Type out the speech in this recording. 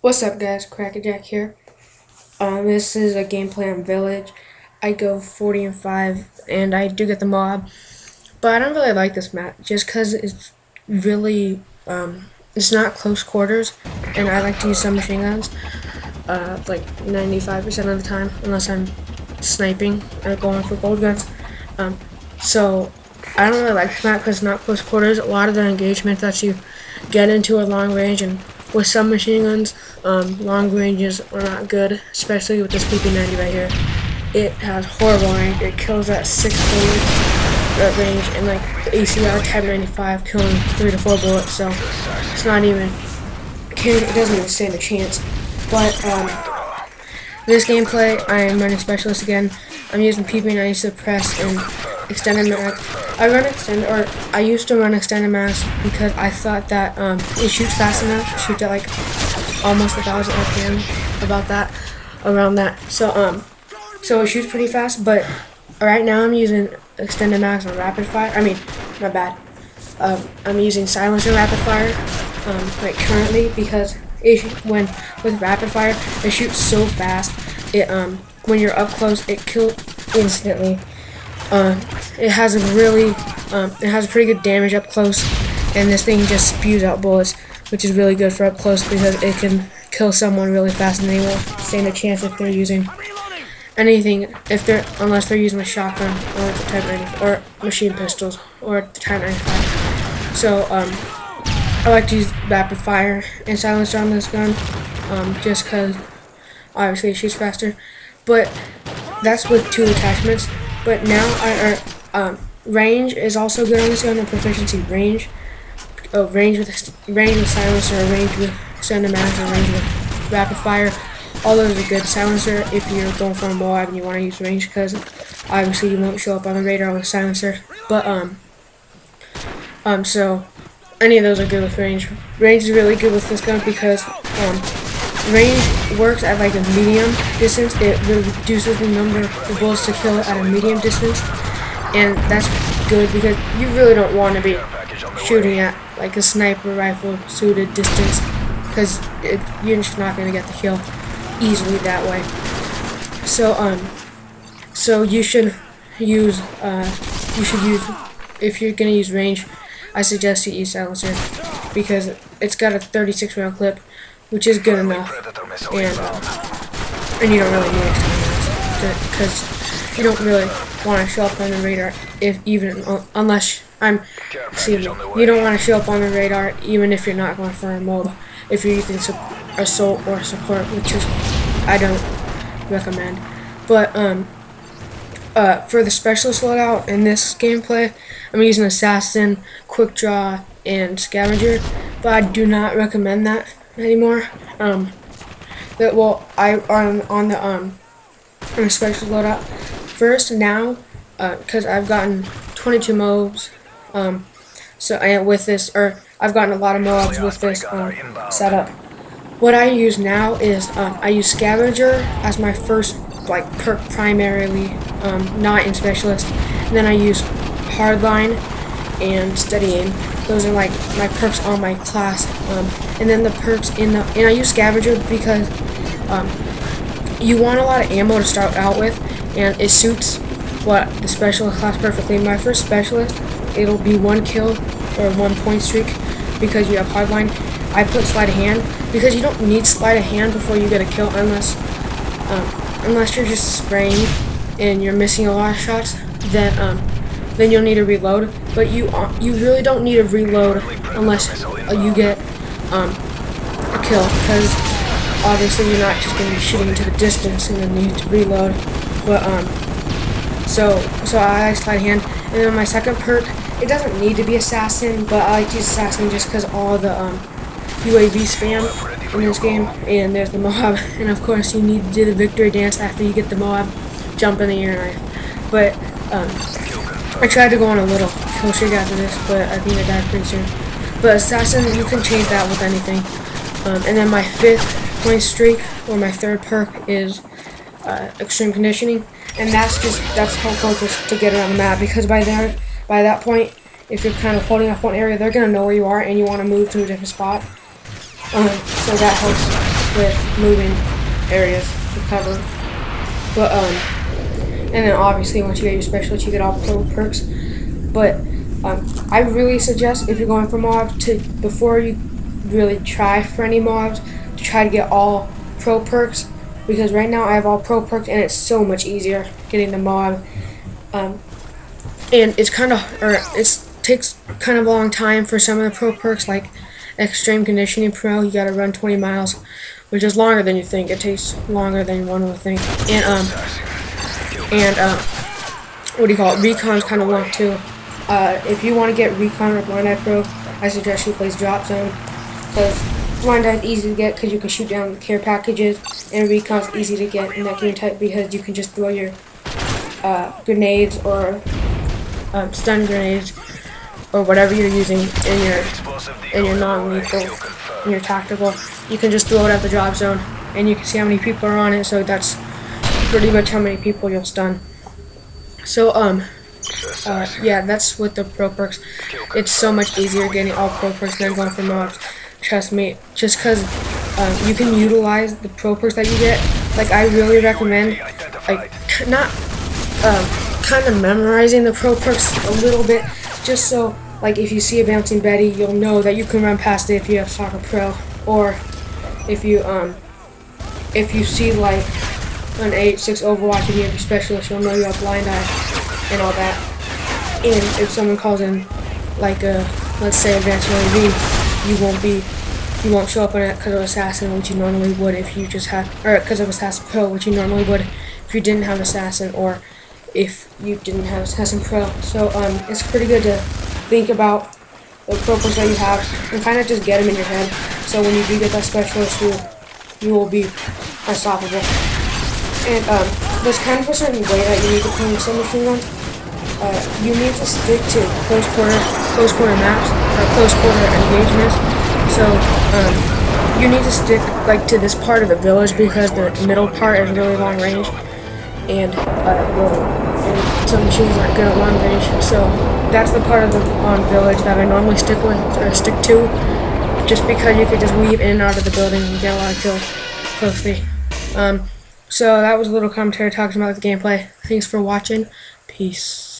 What's up, guys? Crackerjack here. This is a gameplay on Village. I go 40 and 5, and I do get the Moab, but I don't really like this map just because it's really it's not close quarters, and I like to use submachine guns like 95% of the time, unless I'm sniping or going for gold guns. So I don't really like this map because it's not close quarters. A lot of the engagement that you get into are long range, and with submachine guns, long ranges are not good, especially with this PP90 right here. It has horrible range. It kills at 6 bullets range, and like the ACR Type 95 killing 3 to 4 bullets. So it's not even, it doesn't even stand a chance. But this gameplay, I am running specialist again. I'm using PP90 suppress and extended mag. I used to run extended mags because I thought that it shoots fast enough to shoot at like almost 1,000 RPM, around that. So it shoots pretty fast. But right now I'm using extended mags on rapid fire. My bad. I'm using silencer rapid fire like currently because with rapid fire it shoots so fast. When you're up close, it kills instantly. It has a pretty good damage up close, and this thing just spews out bullets, which is really good for up close because it can kill someone really fast, and they won't stand a chance if they're using anything, unless they're using a shotgun or the Type 90 or machine pistols or the Type 95. So I like to use rapid fire and silencer on this gun, just because obviously it shoots faster. But that's with 2 attachments. But now range is also good on this gun, and proficiency range. Range with silencer, range with extended mags, and range with rapid fire. All those are good. Silencer if you're going for a Moab and you want to use range, because obviously you won't show up on the radar with silencer. But so any of those are good with range. Range is really good with this gun because range works at like a medium distance. It reduces the number of bullets to kill at a medium distance, and that's good because you really don't want to be shooting at like a sniper rifle suited distance, because you're just not going to get the kill easily that way. So you should use if you're going to use range, I suggest you use silencer because it's got a 36 round clip, which is good enough, and you don't really need extended because you don't really want to show up on the radar you don't want to show up on the radar even if you're not going for a mob. If you're using assault or support, which is I don't recommend. But for the specialist loadout in this gameplay, I'm using assassin, quick draw, and scavenger, but I do not recommend that anymore. On the special loadout first now, because I've gotten 22 Moabs. I've gotten a lot of Moabs with this setup. What I use now is I use scavenger as my first like perk primarily, not in specialist. And then I use hardline and steady aim. Those are like my perks on my class, and then the perks and I use scavenger because you want a lot of ammo to start out with, and it suits what the specialist class perfectly. My first specialist, it'll be 1 kill or 1 point streak because you have hardline. I put sleight of hand because you don't need sleight of hand before you get a kill unless you're just spraying and you're missing a lot of shots. Then you'll need to reload, but you really don't need to reload unless you get a kill, because obviously you're not just going to be shooting into the distance and then need to reload. But so I like sleight of hand, and then my second perk, it doesn't need to be assassin, but I like to use assassin just because all the UAV spam in this game, and there's the Moab, and of course you need to do the victory dance after you get the Moab, jump in the air knife. But I tried to go on a little kill streak after this, but I think I died pretty soon. But assassin, you can change that with anything. And then my 5th point streak, or my 3rd perk, is extreme conditioning, and that's helpful just to get around the map, because by that point, if you're kind of holding up one area, they're gonna know where you are, and you want to move to a different spot. So that helps with moving areas to cover. But and then obviously once you get your specialist, you get all pro perks. But I really suggest, if you're going for Moab, to before you really try for any Moabs, to try to get all pro perks, because right now I have all pro perks and it's so much easier getting the Moab. And it's it takes kind of a long time for some of the pro perks, like Extreme Conditioning Pro. You gotta run 20 miles, which is longer than you think. It takes longer than one would think. And what do you call it? Recon's kind of long too. If you want to get Recon or Blind Eye Pro, I suggest you plays Drop Zone, because Blind Eye is easy to get because you can shoot down care packages, and Recon's easy to get in that game type because you can just throw your grenades or stun grenades or whatever you're using in your non-lethal, in your tactical. You can just throw it at the Drop Zone, and you can see how many people are on it. So that's pretty much how many people you'll stun. So yeah, that's with the pro perks. It's so much easier getting all pro perks than going for mobs. Trust me, just because you can utilize the pro perks that you get. Like, I really recommend, like, not kind of memorizing the pro perks a little bit, just so, like, if you see a bouncing Betty, you'll know that you can run past it if you have Soccer Pro, or if you see like an 8-6 Overwatch and you have your specialist, you'll know you have Blind Eye and all that. And if someone calls in like a, let's say, Advanced UAV, you won't show up on it because of Assassin, which you normally would if you just had, or because of Assassin Pro, which you normally would if you didn't have Assassin, or if you didn't have Assassin Pro. So it's pretty good to think about the pro perks that you have and kind of just get them in your head. So when you do get that specialist, you will be unstoppable. And there's kind of a certain way that you need to play submachine guns. You need to stick to close quarter maps, or close quarter engagements. So you need to stick like to this part of the village because the middle part is really long range, and submachines aren't good at long range. So that's the part of the village that I normally stick to, just because you could just weave in and out of the building and get a lot of kills closely. So that was a little commentary talking about the gameplay. Thanks for watching. Peace.